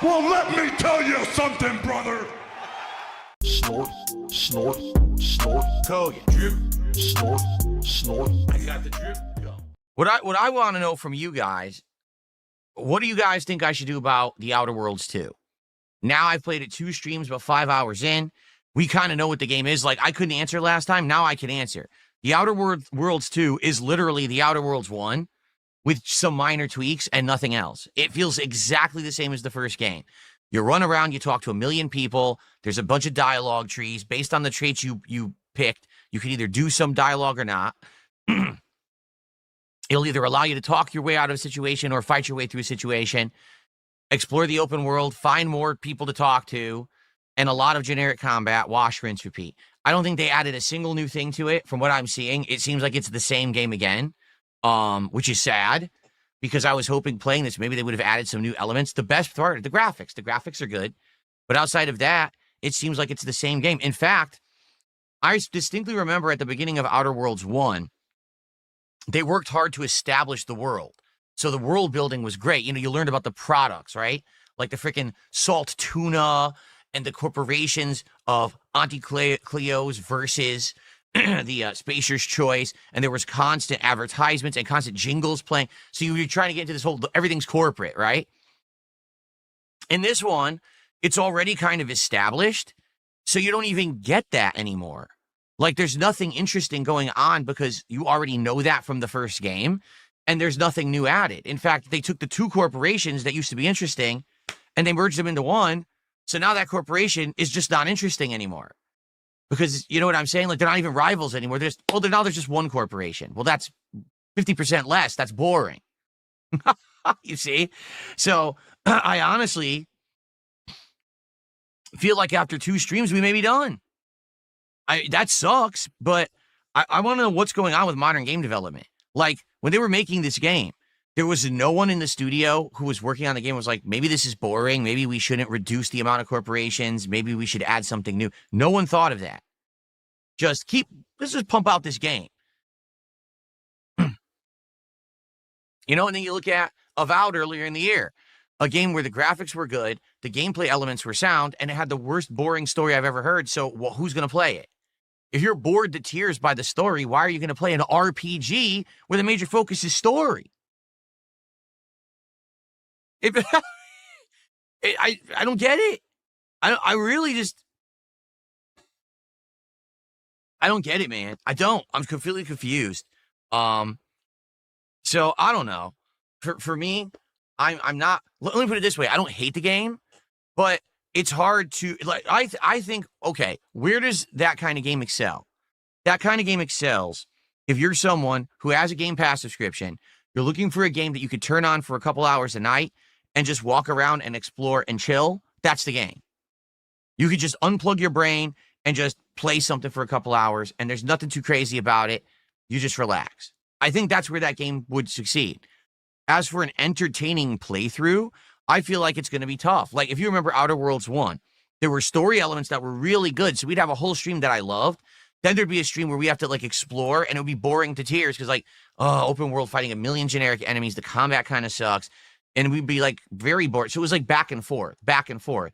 Well, let me tell you something, brother. Snort, snort, snort. Kogan. Drip. Snort, snort. I got the drip. Go. What I want to know from you guys, what do you guys think I should do about The Outer Worlds 2? Now I've played it 2 streams, about 5 hours in. We kind of know what the game is. Like, I couldn't answer last time. Now I can answer. The Outer Worlds 2 is literally The Outer Worlds 1 with some minor tweaks and nothing else. It feels exactly the same as the first game. You run around, you talk to a million people. There's a bunch of dialogue trees. Based on the traits you picked, you can either do some dialogue or not. It'll either allow you to talk your way out of a situation or fight your way through a situation. Explore the open world, find more people to talk to, and a lot of generic combat, wash, rinse, repeat. I don't think they added a single new thing to it. From what I'm seeing, it seems like it's the same game again, which is sad because I was hoping playing this, maybe they would have added some new elements. The best part, the graphics. The graphics are good. But outside of that, it seems like it's the same game. In fact, I distinctly remember at the beginning of Outer Worlds 1, they worked hard to establish the world. So the world building was great. You know, you learned about the products, right? Like the freaking salt tuna and the corporations of Auntie Cleo's versus the Spacer's Choice. And there was constant advertisements and constant jingles playing. So you were trying to get into this whole, everything's corporate, right? In this one, it's already kind of established. So you don't even get that anymore. Like, there's nothing interesting going on because you already know that from the first game, and there's nothing new added. In fact, they took the 2 corporations that used to be interesting, and they merged them into one, so now that corporation is just not interesting anymore. Because, you know what I'm saying? Like, they're not even rivals anymore. Now there's just one corporation. Well, that's 50% less. That's boring. You see? So, I honestly feel like after 2 streams, we may be done. That sucks, but I want to know what's going on with modern game development. Like, when they were making this game, there was no one in the studio who was working on the game was like, maybe this is boring. Maybe we shouldn't reduce the amount of corporations. Maybe we should add something new. No one thought of that. Let's just pump out this game. You know, and then you look at Avowed earlier in the year, a game where the graphics were good, the gameplay elements were sound, and it had the worst boring story I've ever heard. So who's going to play it? If you're bored to tears by the story, why are you going to play an RPG where the major focus is story? I don't get it. I really just, I don't get it, man. I don't. I'm completely confused. So I don't know. For me, I'm not, let me put it this way. I don't hate the game, but it's hard to, like, I think, okay, where does that kind of game excel? That kind of game excels if you're someone who has a Game Pass subscription, you're looking for a game that you could turn on for a couple hours a night and just walk around and explore and chill. That's the game. You could just unplug your brain and just play something for a couple hours, and there's nothing too crazy about it. You just relax. I think that's where that game would succeed. As for an entertaining playthrough, I feel like it's going to be tough. Like, if you remember Outer Worlds 1, there were story elements that were really good. So we'd have a whole stream that I loved. Then there'd be a stream where we have to, like, explore, and it would be boring to tears because, like, open world fighting a million generic enemies. The combat kind of sucks. And we'd be, like, very bored. So it was, like, back and forth, back and forth.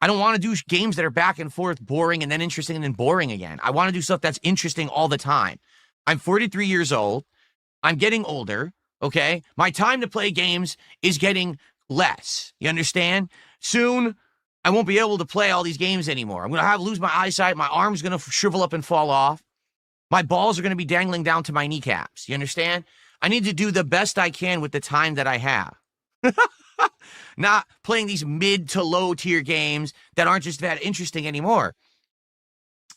I don't want to do games that are back and forth, boring, and then interesting, and then boring again. I want to do stuff that's interesting all the time. I'm 43 years old. I'm getting older, okay? My time to play games is getting less. You understand? Soon, I won't be able to play all these games anymore. I'm going to lose my eyesight. My arm's going to shrivel up and fall off. My balls are going to be dangling down to my kneecaps. You understand? I need to do the best I can with the time that I have. Not playing these mid to low tier games that aren't just that interesting anymore.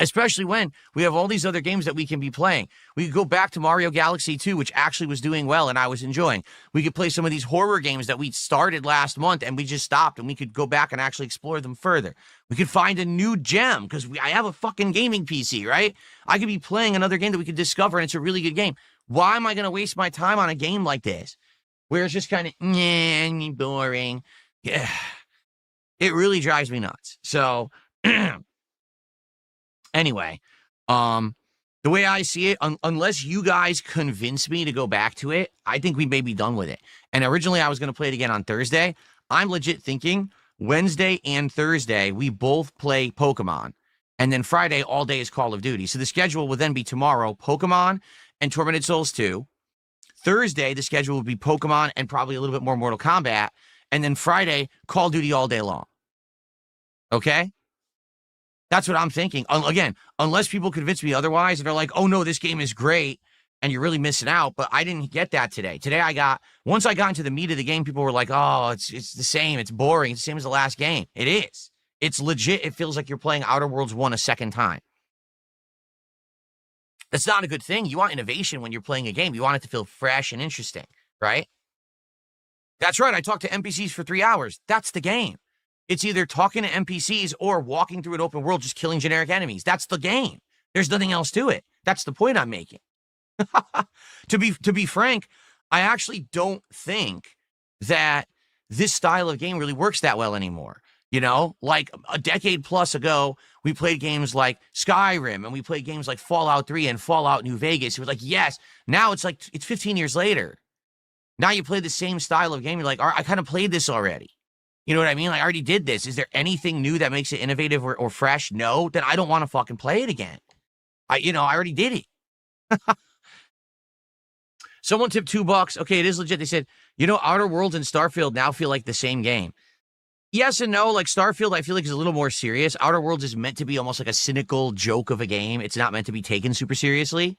Especially when we have all these other games that we can be playing. We could go back to Mario Galaxy 2, which actually was doing well and I was enjoying. We could play some of these horror games that we started last month and we just stopped, and we could go back and actually explore them further. We could find a new gem because I have a fucking gaming PC, right? I could be playing another game that we could discover, and it's a really good game. Why am I going to waste my time on a game like this where it's just kind of boring? Yeah, it really drives me nuts. So anyway, the way I see it, unless you guys convince me to go back to it, I think we may be done with it. And originally I was going to play it again on Thursday. I'm legit thinking Wednesday and Thursday, we both play Pokemon. And then Friday, all day is Call of Duty. So the schedule will then be tomorrow, Pokemon and Tormented Souls 2. Thursday, the schedule will be Pokemon and probably a little bit more Mortal Kombat. And then Friday, Call of Duty all day long. Okay? That's what I'm thinking. Again, unless people convince me otherwise and they're like, oh no, this game is great and you're really missing out. But I didn't get that today. Today once I got into the meat of the game, people were like, oh, it's the same. It's boring. It's the same as the last game. It is. It's legit. It feels like you're playing Outer Worlds 1 a second time. That's not a good thing. You want innovation when you're playing a game. You want it to feel fresh and interesting, right? That's right. I talked to NPCs for 3 hours. That's the game. It's either talking to NPCs or walking through an open world, just killing generic enemies. That's the game. There's nothing else to it. That's the point I'm making. To be frank, I actually don't think that this style of game really works that well anymore. You know, like a decade plus ago, we played games like Skyrim and we played games like Fallout 3 and Fallout New Vegas. It was like, yes. Now it's like, it's 15 years later. Now you play the same style of game. You're like, all right, I kind of played this already. You know what I mean? Like, I already did this. Is there anything new that makes it innovative or fresh? No, then I don't want to fucking play it again. I already did it. Someone tipped $2. Okay, it is legit. They said, Outer Worlds and Starfield now feel like the same game. Yes and no. Like Starfield, I feel like is a little more serious. Outer Worlds is meant to be almost like a cynical joke of a game. It's not meant to be taken super seriously,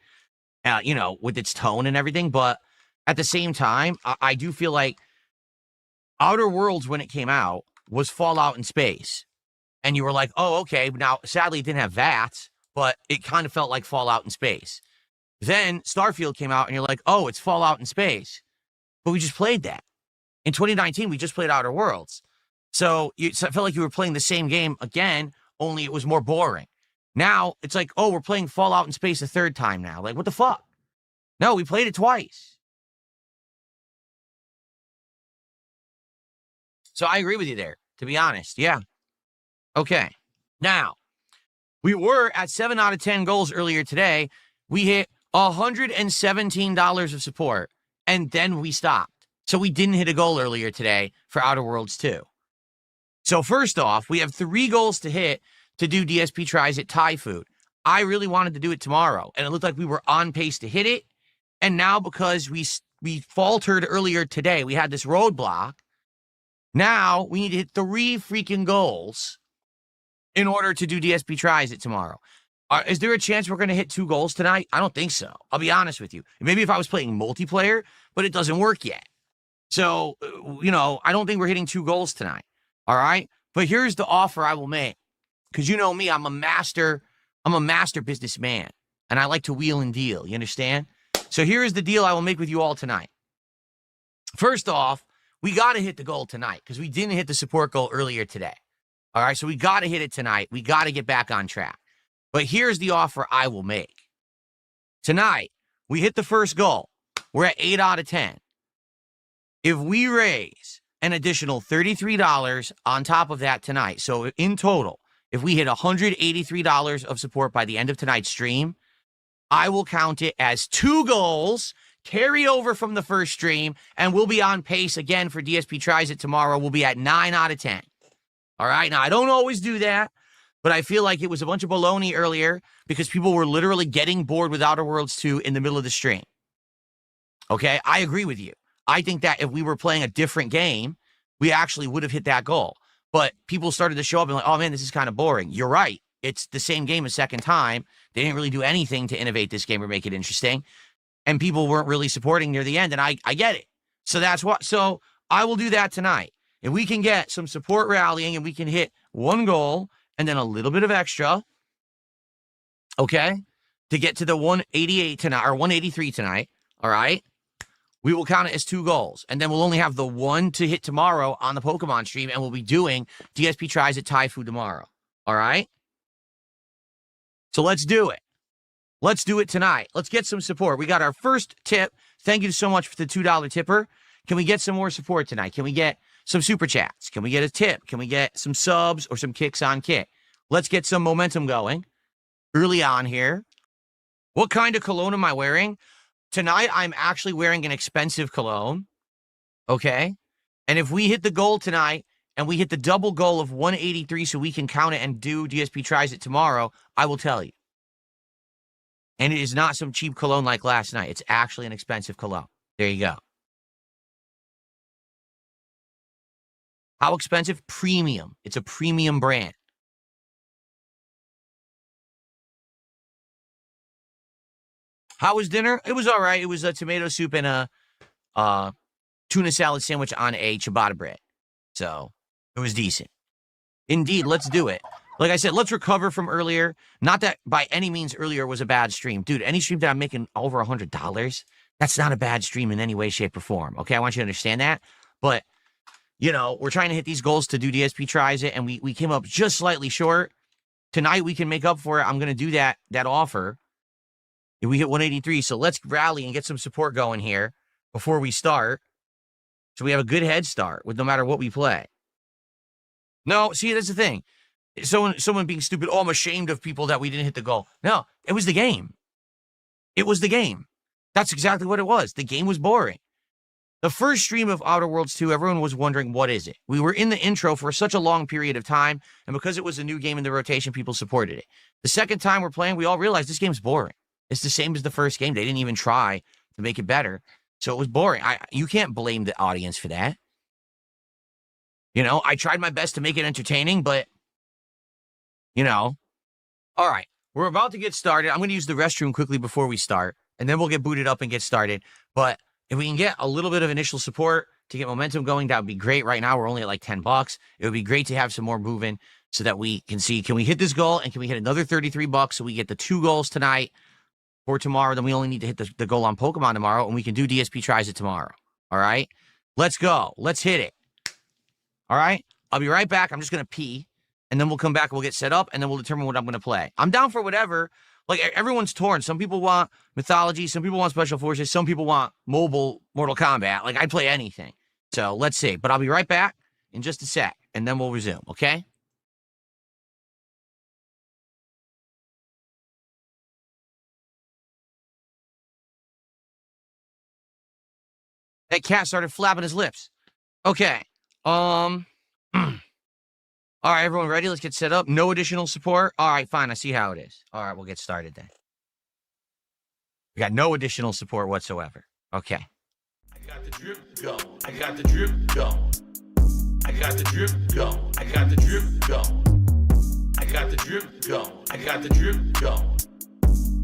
with its tone and everything. But at the same time, I do feel like Outer Worlds, when it came out, was Fallout in space. And you were like, oh, okay. Now, sadly, it didn't have VATS, but it kind of felt like Fallout in space. Then Starfield came out, and you're like, oh, it's Fallout in space. But we just played that. In 2019, we just played Outer Worlds. So it felt like you were playing the same game again, only it was more boring. Now, it's like, oh, we're playing Fallout in space a third time now. Like, what the fuck? No, we played it twice. So I agree with you there, to be honest. Yeah. Okay. Now, we were at 7 out of 10 goals earlier today. We hit $117 of support, and then we stopped. So we didn't hit a goal earlier today for Outer Worlds 2. So first off, we have 3 goals to hit to do DSP tries at Thai food. I really wanted to do it tomorrow, and it looked like we were on pace to hit it. And now because we faltered earlier today, we had this roadblock. Now we need to hit 3 freaking goals in order to do DSP tries at tomorrow. Is there a chance we're going to hit 2 goals tonight? I don't think so. I'll be honest with you. Maybe if I was playing multiplayer, but it doesn't work yet. So, I don't think we're hitting 2 goals tonight. All right. But here's the offer I will make. Because you know me, I'm a master businessman. And I like to wheel and deal. You understand? So here is the deal I will make with you all tonight. First off, we got to hit the goal tonight because we didn't hit the support goal earlier today. All right. So we got to hit it tonight. We got to get back on track. But here's the offer I will make. Tonight, we hit the first goal. We're at 8 out of 10. If we raise an additional $33 on top of that tonight, so in total, if we hit $183 of support by the end of tonight's stream, I will count it as 2 goals carried over from the first stream, and we'll be on pace again for DSP tries it tomorrow. We'll be at 9 out of 10. All right. Now, I don't always do that, but I feel like it was a bunch of baloney earlier because people were literally getting bored with Outer Worlds 2 in the middle of the stream. Okay. I agree with you. I think that if we were playing a different game, we actually would have hit that goal. But people started to show up and like, oh man, this is kind of boring. You're right. It's the same game a second time. They didn't really do anything to innovate this game or make it interesting. And people weren't really supporting near the end. And I get it. So that's what. So I will do that tonight. If we can get some support rallying and we can hit 1 goal and then a little bit of extra, okay, to get to the 188 tonight or 183 tonight, all right, we will count it as 2 goals. And then we'll only have the 1 to hit tomorrow on the Pokemon stream, and we'll be doing DSP tries at Thai food tomorrow, all right? So let's do it. Let's do it tonight. Let's get some support. We got our first tip. Thank you so much for the $2 tipper. Can we get some more support tonight? Can we get some super chats? Can we get a tip? Can we get some subs or some kicks on kick? Let's get some momentum going early on here. What kind of cologne am I wearing? Tonight, I'm actually wearing an expensive cologne. Okay. And if we hit the goal tonight and we hit the double goal of 183 so we can count it and do DSP tries it tomorrow, I will tell you. And it is not some cheap cologne like last night. It's actually an expensive cologne. There you go. How expensive? Premium. It's a premium brand. How was dinner? It was all right. It was a tomato soup and a tuna salad sandwich on a ciabatta bread. So it was decent. Indeed, let's do it. Like I said, let's recover from earlier. Not that by any means earlier was a bad stream. Dude, any stream that I'm making over $100, that's not a bad stream in any way, shape, or form. Okay, I want you to understand that. But, you know, we're trying to hit these goals to do DSP tries it, and we came up just slightly short. Tonight we can make up for it. I'm going to do that offer. If we hit 183, so let's rally and get some support going here before we start. So we have a good head start with no matter what we play. No, see, that's the thing. Someone being stupid, oh, I'm ashamed of people that we didn't hit the goal. No, it was the game. It was the game. That's exactly what it was. The game was boring. The first stream of Outer Worlds 2, everyone was wondering, what is it? We were in the intro for such a long period of time, and because it was a new game in the rotation, people supported it. The second time we're playing, we all realized this game's boring. It's the same as the first game. They didn't even try to make it better, so it was boring. You can't blame the audience for that. You know, I tried my best to make it entertaining, but you know, all right, we're about to get started. I'm going to use the restroom quickly before we start, and then we'll get booted up and get started. But if we can get a little bit of initial support to get momentum going, that would be great. Right now, we're only at like $10. It would be great to have some more moving so that we can see, can we hit this goal, and can we hit another $33 so we get the 2 goals tonight for tomorrow? Then we only need to hit the goal on Pokemon tomorrow, and we can do DSP tries it tomorrow. All right, let's go. Let's hit it. All right, I'll be right back. I'm just going to pee. And then we'll come back, we'll get set up, and then we'll determine what I'm going to play. I'm down for whatever. Like, everyone's torn. Some people want mythology. Some people want special forces. Some people want mobile Mortal Kombat. Like, I'd play anything. So, let's see. But I'll be right back in just a sec, and then we'll resume, okay? That cat started flapping his lips. Okay. All right, everyone ready? Let's get set up. No additional support. All right, fine. I see how it is. All right, we'll get started then. We got no additional support whatsoever. Okay. I got the drip going. I got the drip going. I got the drip going. I got the drip going. I got the drip going. I got the drip going.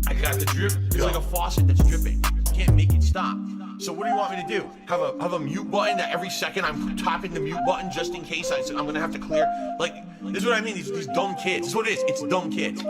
I got the drip going. It's like a faucet that's dripping. You can't make it stop. So what do you want me to do? Have a mute button that every second I'm tapping the mute button just in case I'm gonna have to clear? Like, this is what I mean, these dumb kids. This is what it is, it's dumb kids.